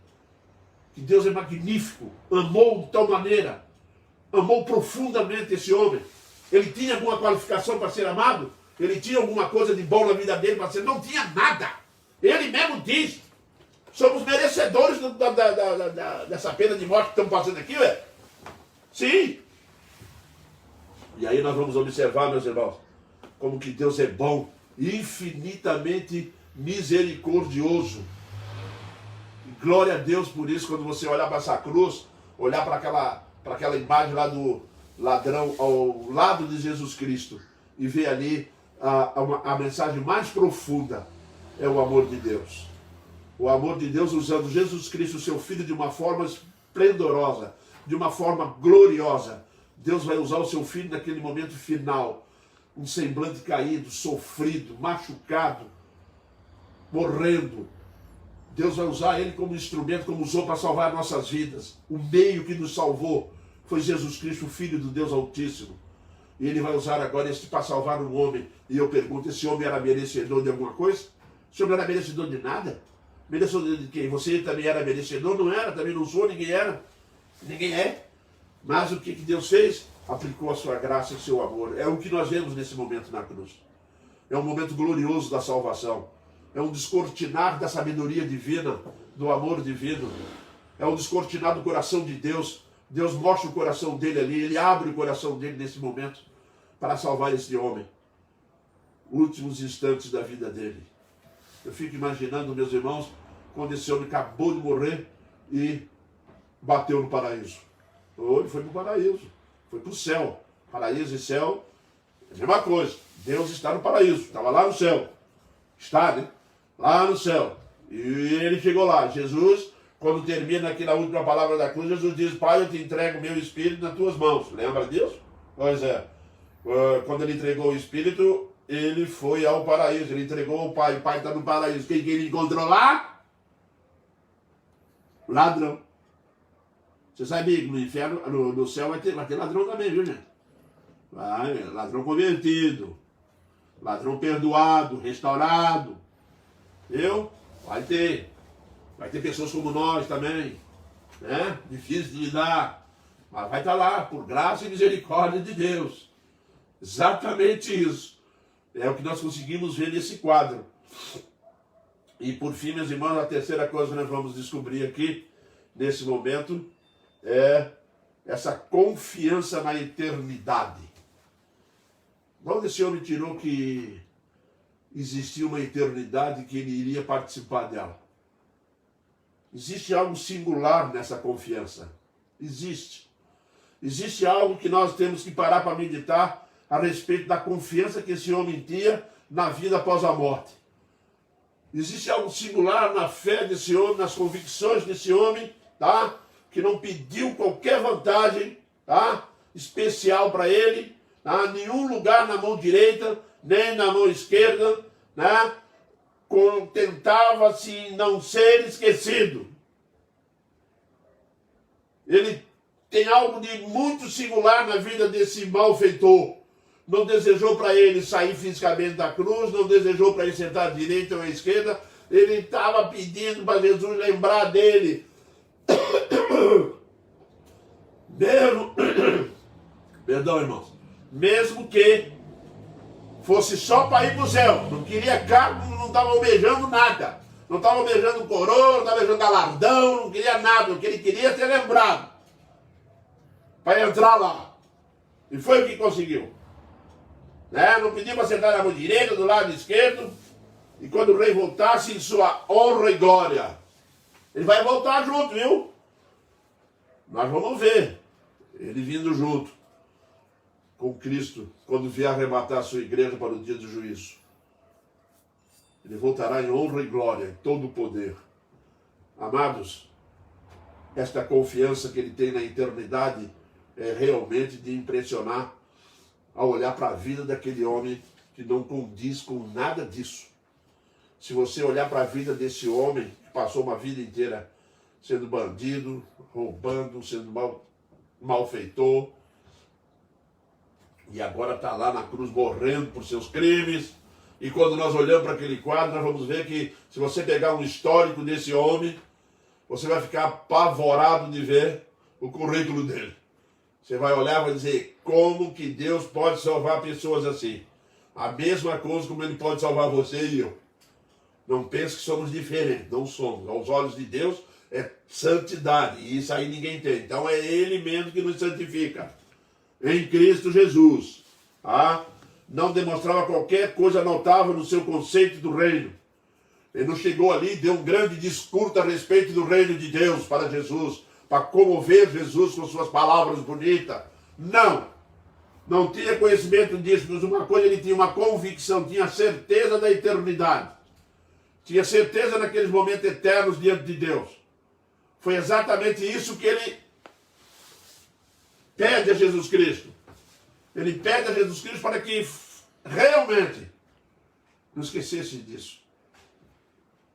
Que Deus é magnífico. Amou de tal maneira. Amou profundamente esse homem. Ele tinha alguma qualificação para ser amado? Ele tinha alguma coisa de bom na vida dele para ser? Não tinha nada. Ele mesmo diz. Somos merecedores dessa pena de morte que estamos passando aqui, ué? Sim. E aí nós vamos observar, meus irmãos, como que Deus é bom, infinitamente misericordioso. E glória a Deus por isso, quando você olhar para essa cruz, olhar para aquela imagem lá do ladrão ao lado de Jesus Cristo e ver ali a mensagem mais profunda, é o amor de Deus. O amor de Deus usando Jesus Cristo, seu Filho, de uma forma esplendorosa, de uma forma gloriosa. Deus vai usar o seu Filho naquele momento final. Um semblante caído, sofrido, machucado, morrendo. Deus vai usar ele como instrumento, como usou para salvar nossas vidas. O meio que nos salvou foi Jesus Cristo, o Filho do Deus Altíssimo. E ele vai usar agora esse para salvar um homem. E eu pergunto, esse homem era merecedor de alguma coisa? Esse homem era merecedor de nada? Merecedor de quem? Você também era merecedor? Não era, também não sou, ninguém era. Ninguém é. Mas o que Deus fez? Aplicou a sua graça e o seu amor. É o que nós vemos nesse momento na cruz. É um momento glorioso da salvação. É um descortinar da sabedoria divina, do amor divino. É um descortinar do coração de Deus. Deus mostra o coração dele ali, ele abre o coração dele nesse momento para salvar esse homem. Últimos instantes da vida dele. Eu fico imaginando, meus irmãos, quando esse homem acabou de morrer e bateu no paraíso. Ele foi para o paraíso, foi para o céu. Paraíso e céu, é a mesma coisa. Deus está no paraíso, estava lá no céu. Está, né? Lá no céu. E ele chegou lá. Jesus, quando termina aqui na última palavra da cruz, Jesus diz, Pai, eu te entrego o meu Espírito nas tuas mãos. Lembra disso? Pois é. Quando ele entregou o Espírito, ele foi ao paraíso. Ele entregou ao Pai. O Pai está no paraíso. Quem ele encontrou lá? Ladrão. Você sabe que no inferno, no céu vai ter ladrão também, viu, gente? Vai, ladrão convertido. Ladrão perdoado, restaurado. Viu? Vai ter. Vai ter pessoas como nós também. né? Difícil de lidar, mas vai estar lá, por graça e misericórdia de Deus. Exatamente isso. É o que nós conseguimos ver nesse quadro. E por fim, meus irmãos, a terceira coisa que nós vamos descobrir aqui, nesse momento, é essa confiança na eternidade. De onde esse homem tirou que existia uma eternidade que ele iria participar dela? Existe algo singular nessa confiança. Existe. Existe algo que nós temos que parar para meditar a respeito da confiança que esse homem tinha na vida após a morte. Existe algo singular na fé desse homem, nas convicções desse homem, tá? Que não pediu qualquer vantagem, tá? Especial para ele, tá? Nenhum lugar na mão direita, nem na mão esquerda, né? Contentava-se em não ser esquecido. Ele tem algo de muito singular na vida desse malfeitor. Não desejou para ele sair fisicamente da cruz, não desejou para ele sentar à direita ou à esquerda. Ele estava pedindo para Jesus lembrar dele. Mesmo, perdão, irmãos, mesmo que fosse só para ir para o céu, não queria cargo, não estava almejando nada, não estava almejando coroa, não estava almejando galardão, não queria nada, o que ele queria ser lembrado para entrar lá. E foi o que conseguiu. Né? Não pediu para sentar na mão direita, do lado esquerdo, e quando o rei voltasse em sua honra e glória, ele vai voltar junto, viu? Nós vamos ver ele vindo junto com Cristo quando vier arrebatar a sua igreja para o dia do juízo. Ele voltará em honra e glória, em todo o poder. Amados, esta confiança que ele tem na eternidade é realmente de impressionar ao olhar para a vida daquele homem que não condiz com nada disso. Se você olhar para a vida desse homem que passou uma vida inteira sendo bandido, roubando, sendo malfeitor, e agora está lá na cruz morrendo por seus crimes, e quando nós olhamos para aquele quadro, nós vamos ver que se você pegar um histórico desse homem, você vai ficar apavorado de ver o currículo dele. Você vai olhar e vai dizer, como que Deus pode salvar pessoas assim? A mesma coisa como Ele pode salvar você e eu. Não pense que somos diferentes, não somos. Aos olhos de Deus é santidade, e isso aí ninguém tem. Então é Ele mesmo que nos santifica. Em Cristo Jesus. Ah, não demonstrava qualquer coisa notável no seu conceito do reino. Ele não chegou ali e deu um grande discurso a respeito do reino de Deus para Jesus, para comover Jesus com suas palavras bonitas. Não. Não tinha conhecimento disso, mas uma coisa ele tinha uma convicção, tinha certeza da eternidade. Tinha certeza naqueles momentos eternos diante de Deus. Foi exatamente isso que ele pede a Jesus Cristo. Ele pede a Jesus Cristo para que realmente não esquecesse disso.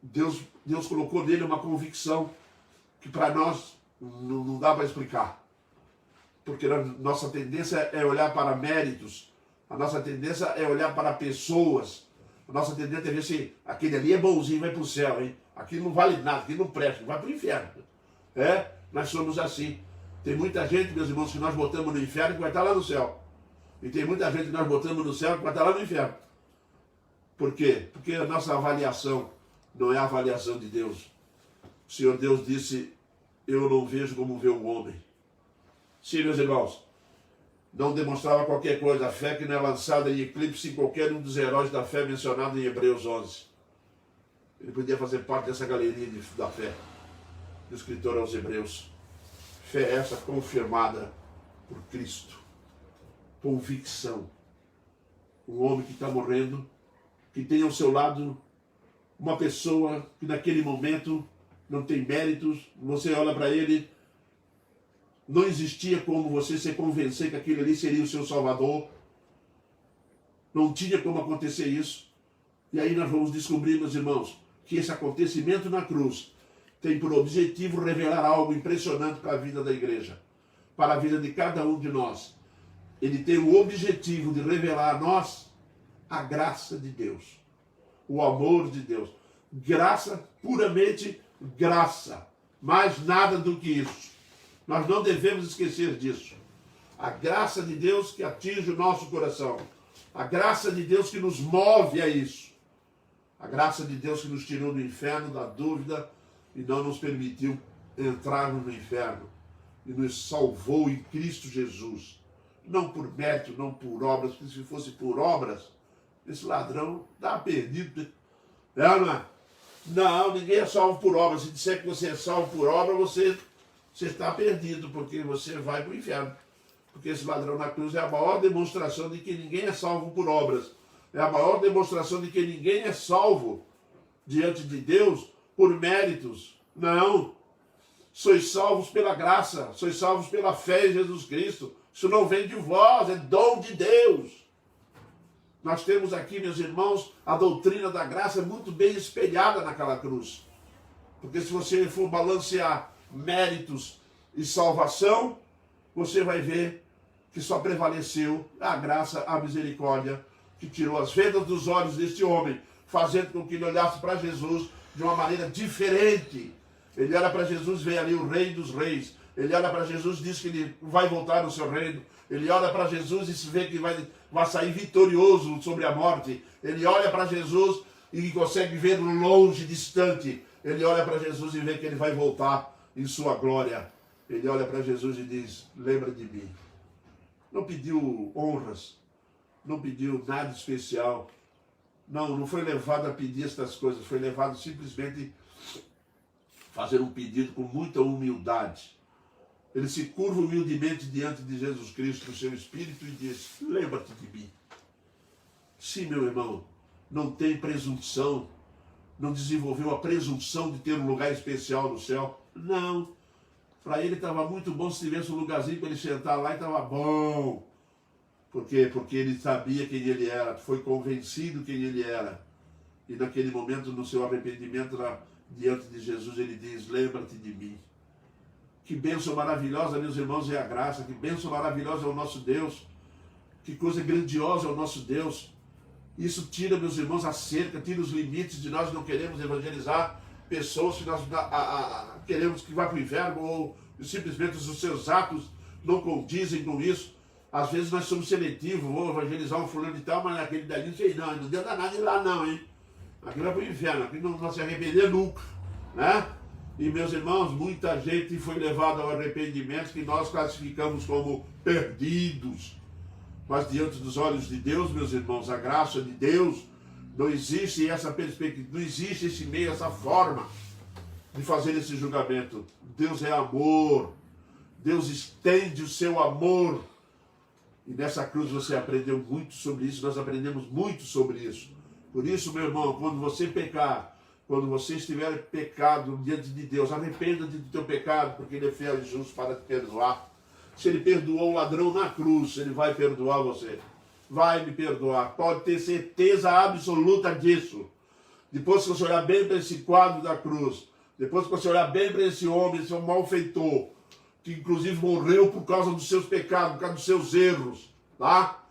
Deus colocou nele uma convicção que para nós não dá para explicar. Porque a nossa tendência é olhar para méritos, a nossa tendência é olhar para pessoas, a nossa tendência é ver se aquele ali é bonzinho, vai para o céu, hein? Aquilo não vale nada, aquilo não presta, vai para o inferno. É, nós somos assim. Tem muita gente, meus irmãos, que nós botamos no inferno que vai estar lá no céu. E tem muita gente que nós botamos no céu que vai estar lá no inferno. Por quê? Porque a nossa avaliação não é a avaliação de Deus. O Senhor Deus disse, eu não vejo como vê o homem. Sim, meus irmãos, não demonstrava qualquer coisa. A fé que não é lançada em eclipse em qualquer um dos heróis da fé mencionado em Hebreus 11. Ele podia fazer parte dessa galeria da fé, do escritor aos Hebreus. Fé essa confirmada por Cristo. Convicção. Um homem que está morrendo, que tem ao seu lado uma pessoa que naquele momento não tem méritos, você olha para ele, não existia como você se convencer que aquele ali seria o seu Salvador. Não tinha como acontecer isso. E aí nós vamos descobrir, meus irmãos, que esse acontecimento na cruz tem por objetivo revelar algo impressionante para a vida da igreja, para a vida de cada um de nós. Ele tem o objetivo de revelar a nós a graça de Deus, o amor de Deus. Graça, puramente graça. Mais nada do que isso. Nós não devemos esquecer disso. A graça de Deus que atinge o nosso coração. A graça de Deus que nos move a isso. A graça de Deus que nos tirou do inferno, da dúvida, e não nos permitiu entrar no inferno. E nos salvou em Cristo Jesus. Não por mérito, não por obras, porque se fosse por obras, esse ladrão estava perdido. Não é? Não, ninguém é salvo por obras. Se disser que você é salvo por obra, você está perdido, porque você vai para o inferno. Porque esse ladrão na cruz é a maior demonstração de que ninguém é salvo por obras. É a maior demonstração de que ninguém é salvo diante de Deus por méritos. Não. Sois salvos pela graça, sois salvos pela fé em Jesus Cristo. Isso não vem de vós, é dom de Deus. Nós temos aqui, meus irmãos, a doutrina da graça muito bem espelhada naquela cruz. Porque se você for balancear méritos e salvação, você vai ver que só prevaleceu a graça, a misericórdia, que tirou as vendas dos olhos deste homem, fazendo com que ele olhasse para Jesus de uma maneira diferente. Ele olha para Jesus, vê ali o Rei dos Reis. Ele olha para Jesus e diz que ele vai voltar no seu reino. Ele olha para Jesus e se vê que vai sair vitorioso sobre a morte. Ele olha para Jesus e consegue ver longe, distante. Ele olha para Jesus e vê que ele vai voltar em sua glória. Ele olha para Jesus e diz, lembra de mim. Não pediu honras, não pediu nada especial. Não foi levado a pedir estas coisas, foi levado simplesmente a fazer um pedido com muita humildade. Ele se curva humildemente diante de Jesus Cristo, no seu espírito, e diz, lembra-te de mim. Sim, meu irmão, não tem presunção, não desenvolveu a presunção de ter um lugar especial no céu. Não. Para ele estava muito bom se tivesse um lugarzinho para ele sentar lá e estava bom. Por quê? Porque ele sabia quem ele era, foi convencido quem ele era. E naquele momento, no seu arrependimento, diante de Jesus, ele diz, lembra-te de mim. Que bênção maravilhosa, meus irmãos, é a graça. Que bênção maravilhosa é o nosso Deus. Que coisa grandiosa é o nosso Deus. Isso tira, meus irmãos, a cerca, tira os limites de nós não queremos evangelizar pessoas que nós queremos que vá para o inferno, ou simplesmente os seus atos não condizem com isso. Às vezes nós somos seletivos, vou evangelizar um fulano de tal, mas aquele dali não sei não deu nada de lá não, hein? Aqui vai para o inferno, aqui não se arrepender nunca, né? E meus irmãos, muita gente foi levada ao arrependimento que nós classificamos como perdidos. Mas diante dos olhos de Deus, meus irmãos, a graça de Deus, não existe essa perspectiva, não existe esse meio, essa forma de fazer esse julgamento. Deus é amor. Deus estende o seu amor. E nessa cruz você aprendeu muito sobre isso, nós aprendemos muito sobre isso. Por isso, meu irmão, quando você pecar, quando você estiver pecado diante de Deus, arrependa-te do teu pecado, porque Ele é fiel e justo para te perdoar. Se Ele perdoou o ladrão na cruz, Ele vai perdoar você. Vai me perdoar. Pode ter certeza absoluta disso. Depois que você olhar bem para esse quadro da cruz, depois que você olhar bem para esse homem, esse malfeitor, que inclusive morreu por causa dos seus pecados, por causa dos seus erros, tá?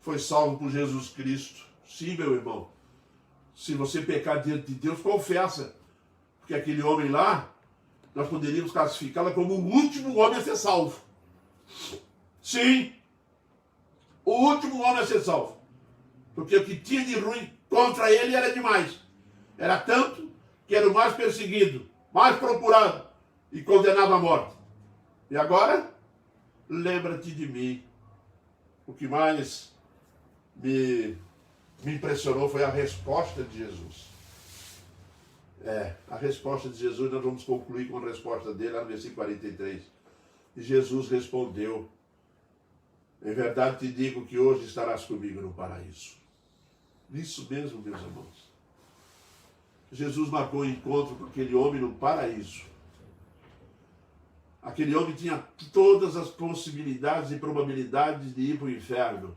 Foi salvo por Jesus Cristo. Sim, meu irmão. Se você pecar diante de Deus, confessa. Porque aquele homem lá, nós poderíamos classificá-lo como o último homem a ser salvo. Sim. O último homem a ser salvo. Porque o que tinha de ruim contra ele era demais. Era tanto que era o mais perseguido, mais procurado e condenado à morte. E agora, lembra-te de mim. O que mais me impressionou foi a resposta de Jesus. A resposta de Jesus, nós vamos concluir com a resposta dele, lá no versículo 43. E Jesus respondeu, em verdade te digo que hoje estarás comigo no paraíso. Isso mesmo, meus irmãos. Jesus marcou o encontro com aquele homem no paraíso. Aquele homem tinha todas as possibilidades e probabilidades de ir para o inferno.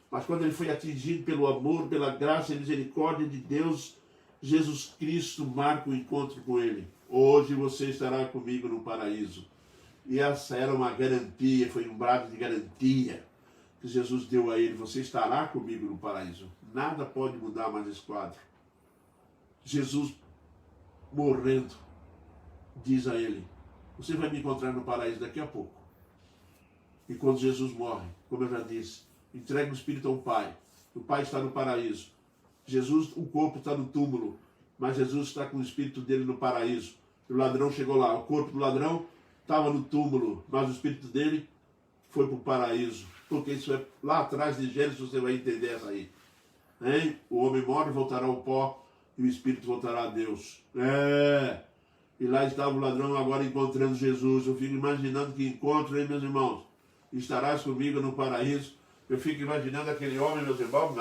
Mas quando ele foi atingido pelo amor, pela graça e misericórdia de Deus, Jesus Cristo marca o encontro com ele. Hoje você estará comigo no paraíso. E essa era uma garantia, foi um brado de garantia que Jesus deu a ele. Você estará comigo no paraíso. Nada pode mudar mais esse quadro. Jesus morrendo, diz a ele: você vai me encontrar no paraíso daqui a pouco. E quando Jesus morre, como eu já disse, entrega o Espírito ao Pai. O Pai está no paraíso. Jesus, o corpo está no túmulo, mas Jesus está com o Espírito dele no paraíso. O ladrão chegou lá, o corpo do ladrão estava no túmulo, mas o Espírito dele foi para o paraíso. Porque isso é lá atrás de Gênesis, você vai entender essa aí. Hein? O homem morre, voltará ao pó, e o Espírito voltará a Deus. E lá estava o ladrão agora encontrando Jesus. Eu fico imaginando que encontro, hein, meus irmãos? Estarás comigo no paraíso. Eu fico imaginando aquele homem, meus irmãos.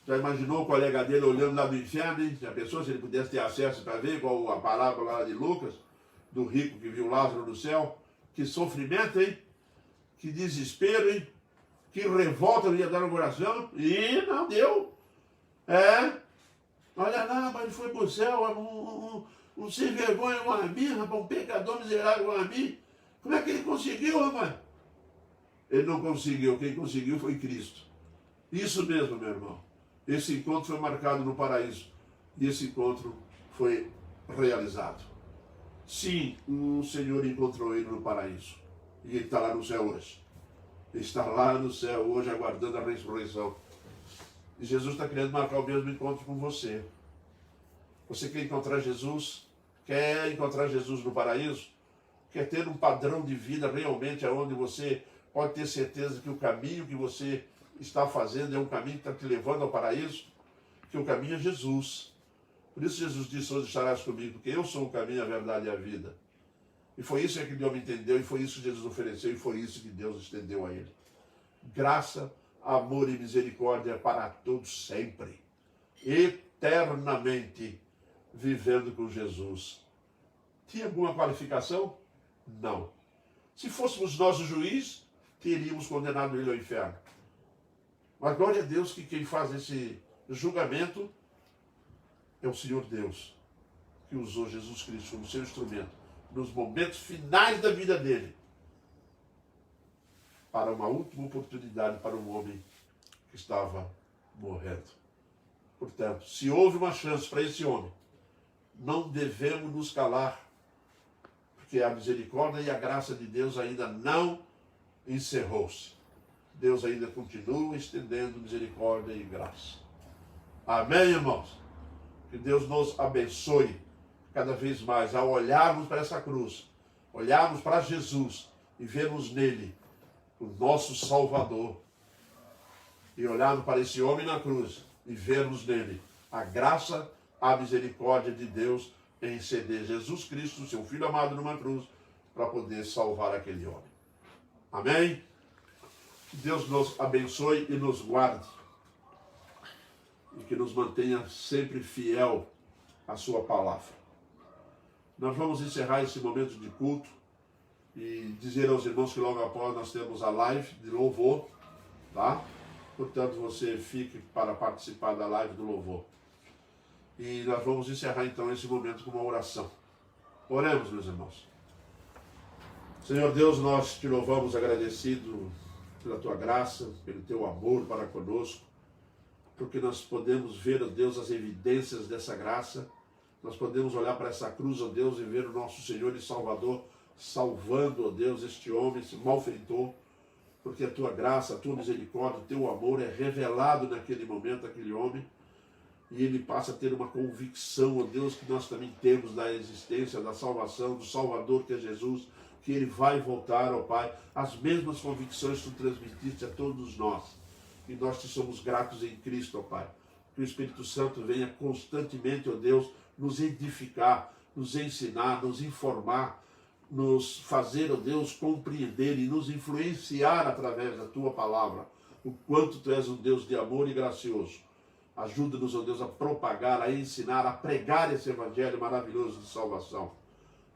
Já imaginou o colega dele olhando lá do inferno, hein? Já pensou se ele pudesse ter acesso para ver, igual a palavra lá de Lucas, do rico que viu Lázaro no céu? Que sofrimento, hein? Que desespero, hein? Que revolta ele ia dar no coração. E não deu. Olha lá, mas ele foi para o céu, um sem vergonha igual a mim, rapaz, um pecador miserável igual a mim. Como é que ele conseguiu, rapaz? Ele não conseguiu, quem conseguiu foi Cristo. Isso mesmo, meu irmão. Esse encontro foi marcado no paraíso. E esse encontro foi realizado. Sim, o Senhor encontrou ele no paraíso. E ele está lá no céu hoje. Ele está lá no céu hoje aguardando a ressurreição. E Jesus está querendo marcar o mesmo encontro com você. Você quer encontrar Jesus? Quer encontrar Jesus no paraíso? Quer ter um padrão de vida realmente onde você pode ter certeza que o caminho que você está fazendo é um caminho que está te levando ao paraíso? Que o caminho é Jesus. Por isso Jesus disse: hoje estarás comigo, porque eu sou o caminho, a verdade e a vida. E foi isso que aquele homem entendeu, e foi isso que Jesus ofereceu, e foi isso que Deus estendeu a ele. Graça, amor e misericórdia para todos sempre. Eternamente vivendo com Jesus. Tinha alguma qualificação? Não. Se fôssemos nós o juiz, teríamos condenado ele ao inferno. Mas glória a Deus que quem faz esse julgamento é o Senhor Deus, que usou Jesus Cristo como seu instrumento nos momentos finais da vida dele, para uma última oportunidade para um homem que estava morrendo. Portanto, se houve uma chance para esse homem, não devemos nos calar, porque a misericórdia e a graça de Deus ainda não encerrou-se. Deus ainda continua estendendo misericórdia e graça. Amém, irmãos? Que Deus nos abençoe cada vez mais ao olharmos para essa cruz, olharmos para Jesus e vermos nele o nosso Salvador, e olharmos para esse homem na cruz e vermos nele a graça, a misericórdia de Deus em ceder Jesus Cristo, seu Filho amado, numa cruz, para poder salvar aquele homem. Amém? Que Deus nos abençoe e nos guarde, e que nos mantenha sempre fiel à sua palavra. Nós vamos encerrar esse momento de culto e dizer aos irmãos que logo após nós temos a live de louvor, tá? Portanto, você fique para participar da live do louvor. E nós vamos encerrar então esse momento com uma oração. Oremos, meus irmãos. Senhor Deus, nós te louvamos agradecido pela tua graça, pelo teu amor para conosco, porque nós podemos ver, ó Deus, as evidências dessa graça. Nós podemos olhar para essa cruz, ó Deus, e ver o nosso Senhor e Salvador salvando, ó Deus, este homem, esse malfeitor, porque a tua graça, a tua misericórdia, o teu amor é revelado naquele momento, aquele homem, e ele passa a ter uma convicção, ó Deus, que nós também temos da existência, da salvação, do Salvador que é Jesus, que ele vai voltar, ó Pai, as mesmas convicções que tu transmitiste a todos nós, e nós te somos gratos em Cristo, ó Pai, que o Espírito Santo venha constantemente, ó Deus, nos edificar, nos ensinar, nos informar, nos fazer, ó Deus, compreender e nos influenciar através da tua palavra, o quanto tu és um Deus de amor e gracioso. Ajuda-nos, ó Deus, a propagar, a ensinar, a pregar esse evangelho maravilhoso de salvação.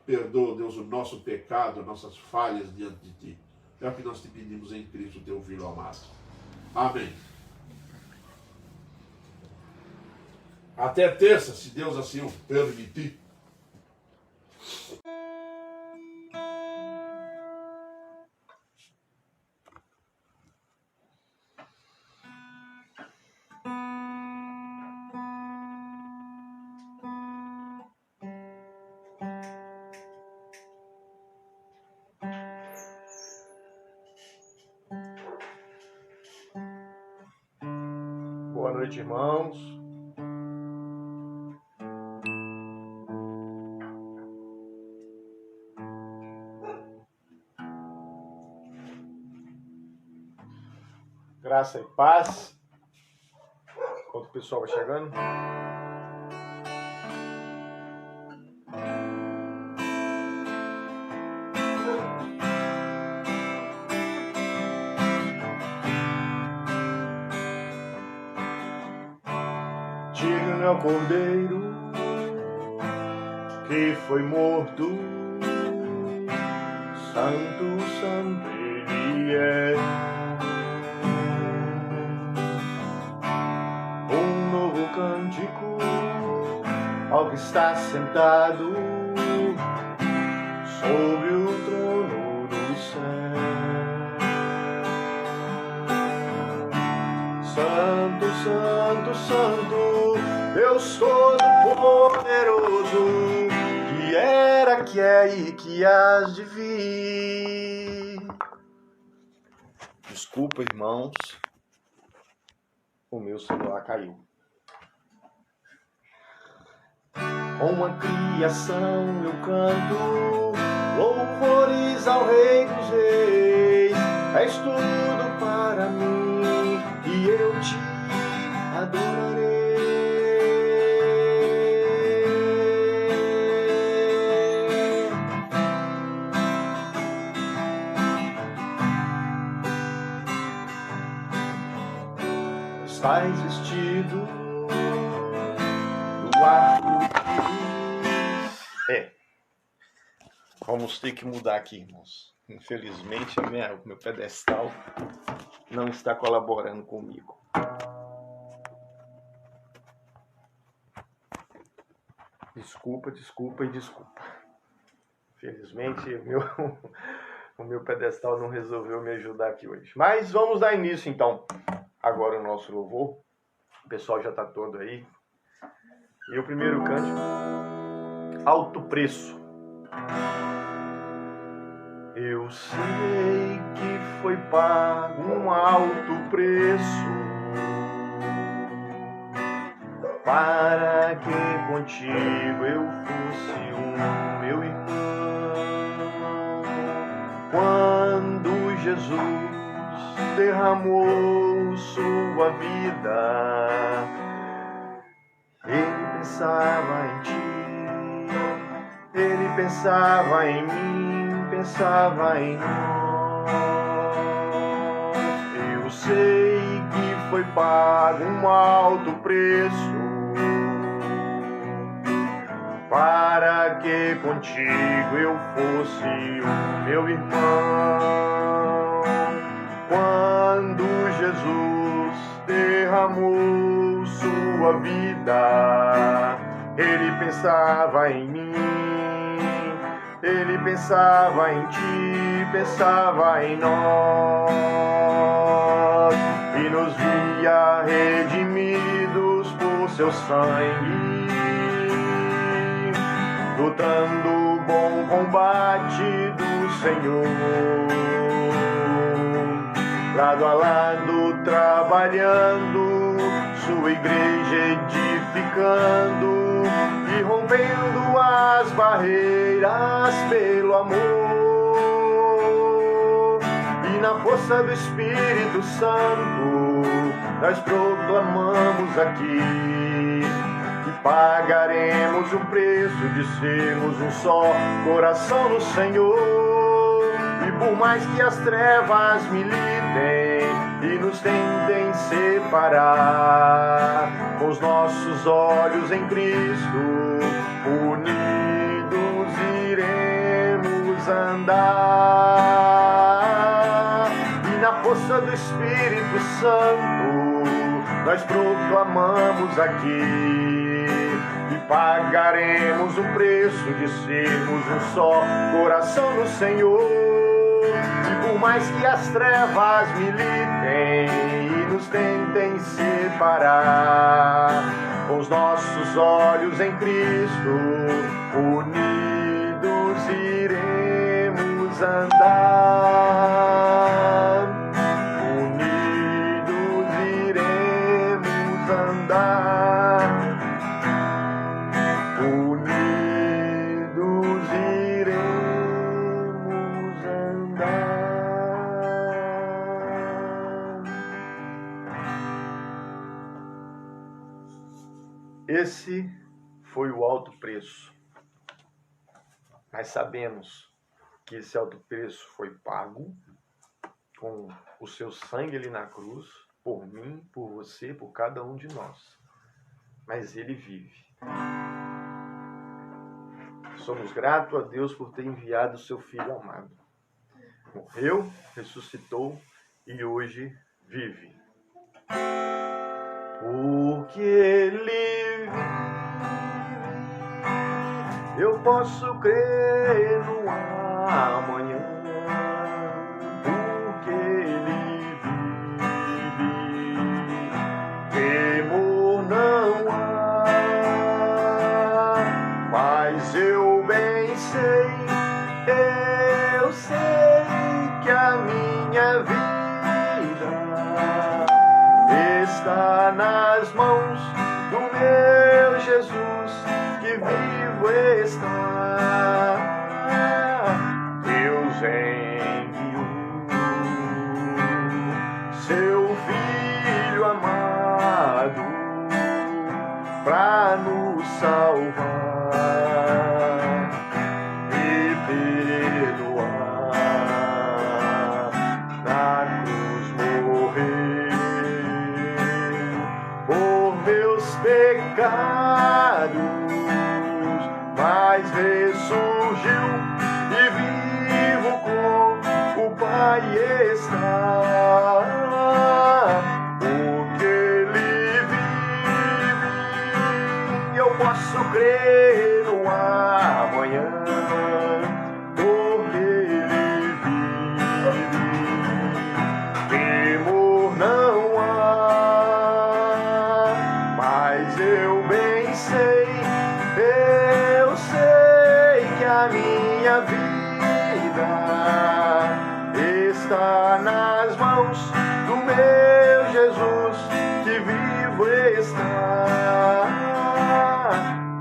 Perdoa, Deus, o nosso pecado, as nossas falhas diante de ti. É o que nós te pedimos em Cristo, teu Filho amado. Amém. Até terça, se Deus assim o permitir. Boa noite, irmãos. Graça e paz. Enquanto o pessoal vai chegando. Digno é o Cordeiro que foi morto, santo, santo ele é. Um novo cântico ao que está sentado sobre o trono do céu. Santo, santo, santo, Deus Todo-Poderoso, que era, que é e que hás de vir. Desculpa, irmãos, o meu celular caiu. Com a criação eu canto louvores ao Rei dos Reis. És tudo para mim e eu te adorarei. Estás vestido do arco-íris. Vamos ter que mudar aqui, irmãos. Infelizmente, o meu pedestal não está colaborando comigo. Desculpa. Infelizmente, o meu pedestal não resolveu me ajudar aqui hoje. Mas vamos dar início, então, agora o nosso louvor. O pessoal já está todo aí. E o primeiro cântico, Alto Preço. Eu sei que foi pago um alto preço para que contigo eu fosse meu irmão. Quando Jesus derramou sua vida, ele pensava em ti, ele pensava em mim, pensava em nós. Eu sei que foi pago um alto preço para que contigo eu fosse o meu irmão. Quando Jesus derramou sua vida, ele pensava em mim, ele pensava em ti, pensava em nós, e nos via redimidos por seu sangue, lutando o bom combate do Senhor, lado a lado trabalhando, sua igreja edificando e rompendo as barreiras pelo amor. E na força do Espírito Santo nós proclamamos aqui que pagaremos o preço de sermos um só coração no Senhor. E por mais que as trevas militem e nos tentem separar, com os nossos olhos em Cristo, unidos iremos andar. E na força do Espírito Santo nós proclamamos aqui e pagaremos o preço de sermos um só coração no Senhor. E por mais que as trevas militem e nos tentem separar, com os nossos olhos em Cristo, unidos iremos andar. Unidos iremos Esse foi o alto preço. Mas sabemos que esse alto preço foi pago com o seu sangue ali na cruz, por mim, por você, por cada um de nós. Mas ele vive. Somos gratos a Deus por ter enviado o seu Filho amado. Morreu, ressuscitou e hoje vive. Porque ele vive, eu posso crer no amanhã. Porque ele vive, temor não há. Mas eu bem sei, eu sei que a minha vida está nas mãos do meu Jesus, que vivo está. Deus enviou seu Filho amado para nos salvar e perdoar. Na cruz morreu por meus pecados, mas ressurgiu e vivo com o Pai está. Porque ele vive, eu posso crer no amanhã. Porque ele vive, temor não há. Mas eu bem sei, eu sei que a minha vida está nas mãos do meu Jesus, que vivo está.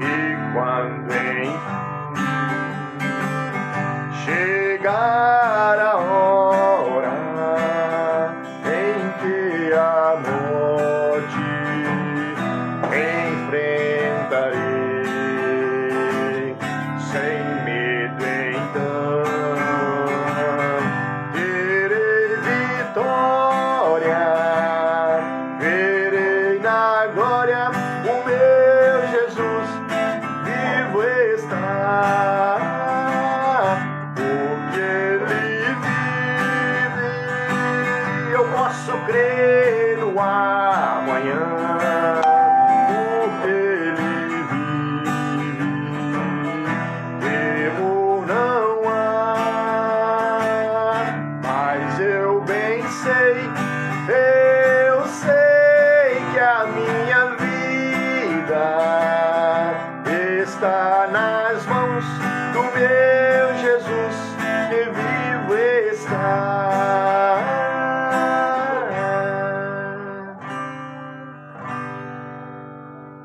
E quando enfim chegar a hora em que a morte enfrentarei, sem medo então terei vitória, verei na glória o meu Jesus, vivo está. Porque ele vive, eu posso crer no amanhã. Porque ele vive, temor não há. Mas eu bem sei, eu sei que a minha vida está nas mãos do meu Jesus, que vivo está.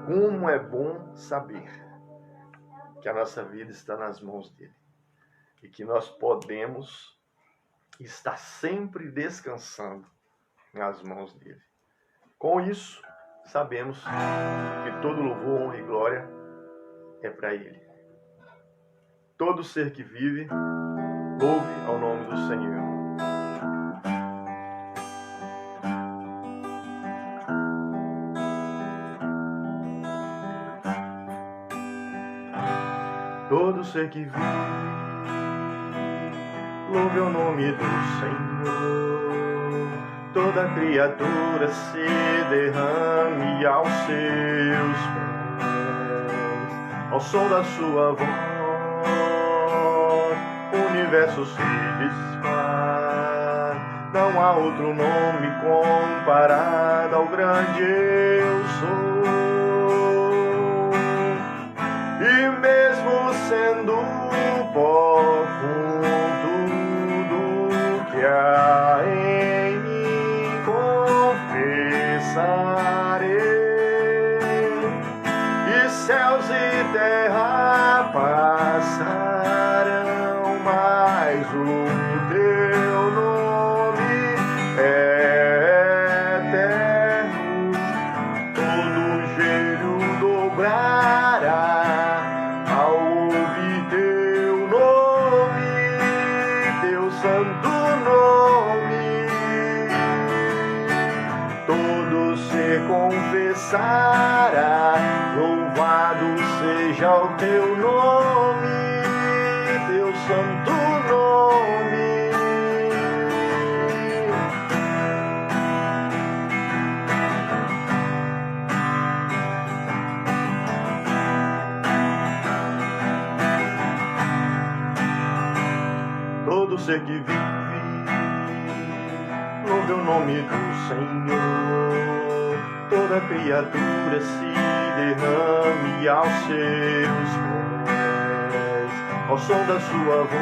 Como é bom saber que a nossa vida está nas mãos dele e que nós podemos estar sempre descansando nas mãos dele. Com isso, sabemos que todo louvor, honra e glória é para ele. Todo ser que vive, louve ao nome do Senhor. Todo ser que vive, louve o nome do Senhor. Toda criatura se derrame aos seus pés. Ao som da sua voz, o universo se desfaz. Não há outro nome comparado ao grande eu sou. E mesmo sendo pó com tudo que há em mim, confessarei. E céus e terra passarão, mas o teu nome é eterno. Todo joelho dobrará ao ouvir teu nome, teu santo nome. Todo ser confessará, louvado seja o teu nome, teu santo nome. Todo ser que vive, louve o nome do Senhor. Toda criatura se derrame aos seus pés, ao som da sua voz,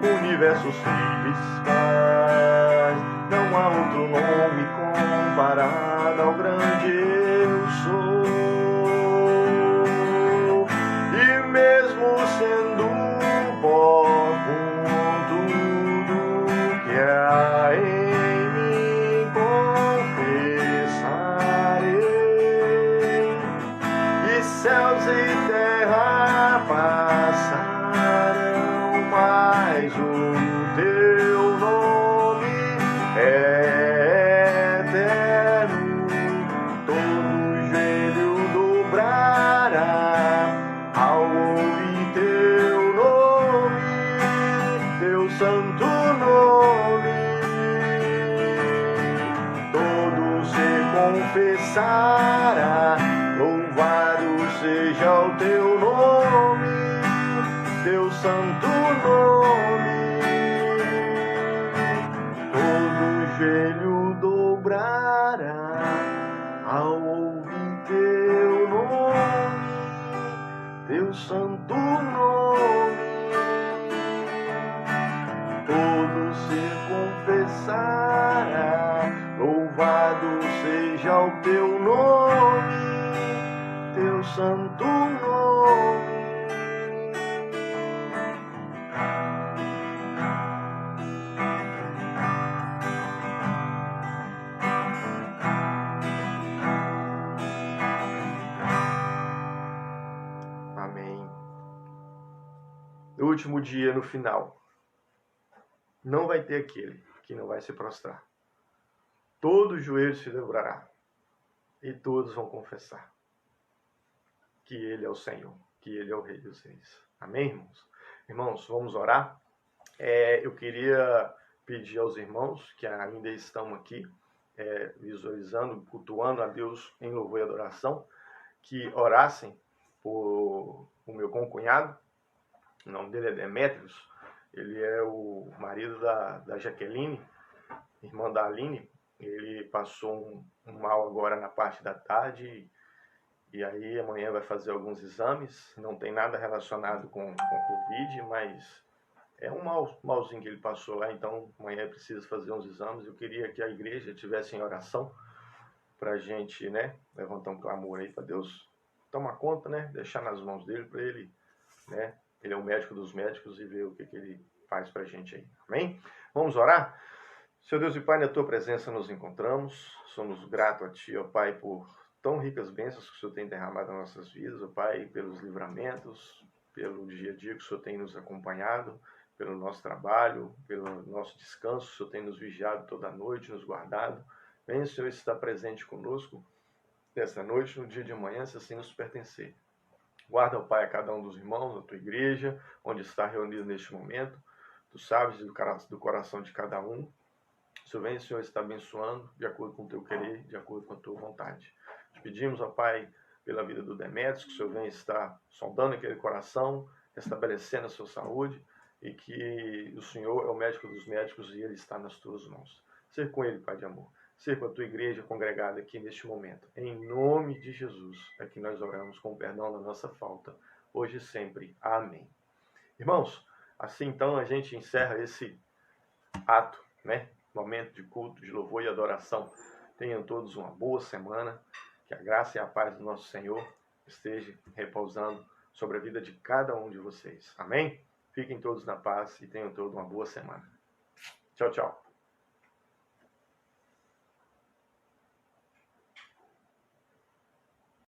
o universo se desfaz. Não há outro nome comparado ao grande eu sou. E mesmo sendo pó com tudo que há em mim, confessarei, e céus e terra passarão, mas o teu nome é eterno. Todo joelho dobrará ao ouvir teu nome, teu santo nome. Todo ser confessará, louvado seja o teu nome, teu santo nome. Todo joelho dobrará ao ouvir teu nome, teu santo nome. Todo ser confessará, louvado seja o teu nome, teu santo nome. Amém. No último dia, no final, não vai ter aquele que não vai se prostrar. Todo joelho se dobrará e todos vão confessar que Ele é o Senhor, que Ele é o Rei dos Reis. Amém, irmãos? Irmãos, vamos orar. Eu queria pedir aos irmãos que ainda estão aqui visualizando, cultuando a Deus em louvor e adoração, que orassem por o meu concunhado. O nome dele é Demétrios. Ele é o marido da Jaqueline, irmã da Aline. Ele passou um mal agora na parte da tarde e aí amanhã vai fazer alguns exames. Não tem nada relacionado com Covid, mas é um malzinho que ele passou lá, então amanhã precisa fazer uns exames. Eu queria que a igreja tivesse em oração para a gente, levantar um clamor aí para Deus tomar conta, deixar nas mãos dele para ele, ele é o médico dos médicos e ver o que ele faz para a gente aí. Amém? Vamos orar? Senhor Deus e Pai, na Tua presença nos encontramos. Somos gratos a Ti, ó Pai, por tão ricas bênçãos que o Senhor tem derramado nas nossas vidas, ó Pai, pelos livramentos, pelo dia a dia que o Senhor tem nos acompanhado, pelo nosso trabalho, pelo nosso descanso. O Senhor tem nos vigiado toda noite, nos guardado. Venha, Senhor, estar presente conosco nessa noite, no dia de amanhã, se assim nos pertencer. Guarda, ó Pai, a cada um dos irmãos da Tua igreja, onde está reunido neste momento. Tu sabes do coração de cada um. O Senhor vem, Senhor, está abençoando de acordo com o Teu querer, de acordo com a Tua vontade. Te pedimos, ó Pai, pela vida do Demétrios, que o Senhor venha estar sondando aquele coração, estabelecendo a sua saúde, e que o Senhor é o médico dos médicos e Ele está nas Tuas mãos. Ser com Ele, Pai de amor. Ser com a Tua igreja congregada aqui neste momento. Em nome de Jesus, é que nós oramos com o perdão da nossa falta, hoje e sempre. Amém. Irmãos, assim então a gente encerra esse ato, momento de culto, de louvor e adoração. Tenham todos uma boa semana. Que a graça e a paz do nosso Senhor esteja repousando sobre a vida de cada um de vocês. Amém? Fiquem todos na paz e tenham todos uma boa semana. Tchau, tchau.